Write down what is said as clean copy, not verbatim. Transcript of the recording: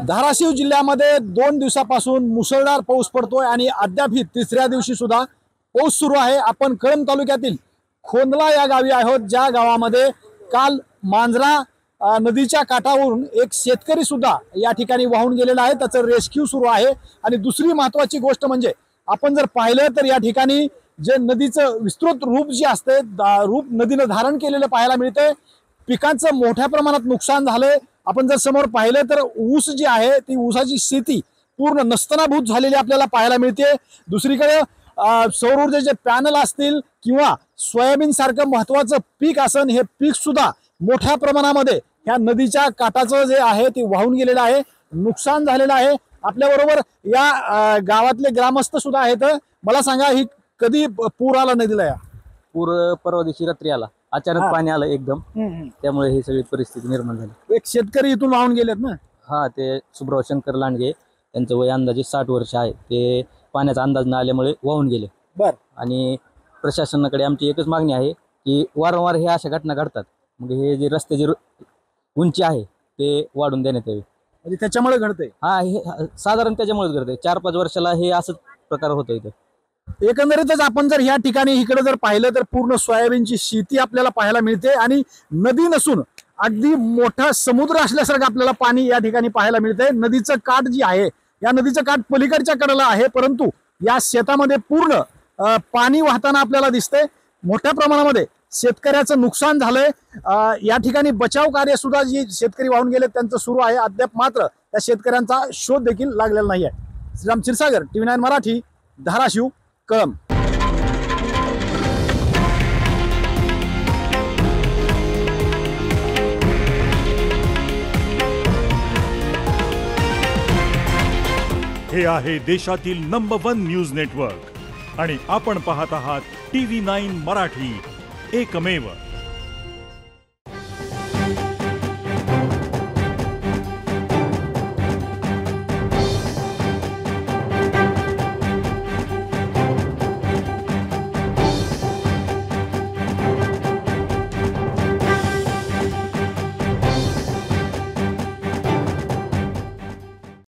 धाराशिव जिल्ह्यामध्ये 2 दिवसापासून मुसळधार पाऊस पडतोय आणि अद्यापही तिसऱ्या दिवशी सुद्धा पाऊस सुरू आहे। आपण कळंब तालुक्यातील खोंदला या गावी आहोत, ज्या गावामध्ये काल मांजरा नदीच्या काठावरून एक शेतकरी सुद्धा या ठिकाणी वाहून गेलेला आहे। त्याचं रेस्क्यू सुरू आहे। आणि दुसरी महत्त्वाची गोष्ट म्हणजे आपण जर पाहिलं तर या ठिकाणी जे नदीचं विस्तृत रूप जे असते रूप नदीनं धारण केलेलं पाहायला मिळते। पिकांचं मोठ्या प्रमाणात नुकसान झालंय। आपण जर समोर पाहिलं तर ऊस जी आहे ती ऊसाची शेती पूर्ण नस्तनाभूत झालेली आपल्याला पाहायला मिळते। दुसरीकडे सौर ऊर्जेचे पॅनल असतील किंवा सोयाबीन सारखं महत्त्वाचं पीक असन, हे पीक सुद्धा मोठ्या प्रमाणामध्ये ह्या नदीच्या काठाचं जे आहे ते वाहून गेलेलं आहे, नुकसान झालेलं आहे। आपल्याबरोबर या गावातले ग्रामस्थ सुद्धा आहेत। मला सांगा, ही कधी पूर आला नदीला? या पूर परवा दिवशी रात्री आला, अचानक पाणी आलं एकदम, त्यामुळे ही सगळी परिस्थिती निर्माण झाली। एक शेतकरी इथून वाहून गेलेत ना? हा, ते सुब्रव शंकर लांडगे, त्यांचं वय अंदाजे 60 वर्ष आहे। ते पाण्याचा अंदाज न आल्यामुळे वाहून गेले। बर, आणि प्रशासनाकडे आमची एकच मागणी आहे की वारंवार हे अशा घटना घडतात, मग हे जे रस्त्याची उंची आहे ते वाढून देण्यात यावी। म्हणजे त्याच्यामुळे घडते? हा, हे साधारण त्याच्यामुळेच घडते। 4-5 वर्षाला हे असंच प्रकार होतो इथं। एकंदरीतच आपण जर या ठिकाणी इकडे जर पाहिलं तर पूर्ण सोयाबीनची शेती आपल्याला पाहायला मिळते आणि नदी नसून अगदी मोठा समुद्र असल्यासारखं आपल्याला पाणी या ठिकाणी पाहायला मिळते। नदीचं काठ जी आहे, या नदीचं काठ पलीकडच्या कडेला आहे, परंतु या शेतामध्ये पूर्ण पाणी वाहताना आपल्याला दिसते। मोठ्या प्रमाणामध्ये शेतकऱ्याचं नुकसान झालंय। या ठिकाणी बचाव कार्य सुद्धा जी शेतकरी वाहून गेले त्यांचं सुरू आहे। अद्याप मात्र त्या शेतकऱ्यांचा शोध देखील लागलेला नाही आहे। श्रीराम क्षीरसागर, TV9 मराठी, धाराशिव, कळंब। हे आहे देशातील नंबर 1 न्यूज नेटवर्क आणि आपण पाहत आहात TV9 मराठी, एकमेव।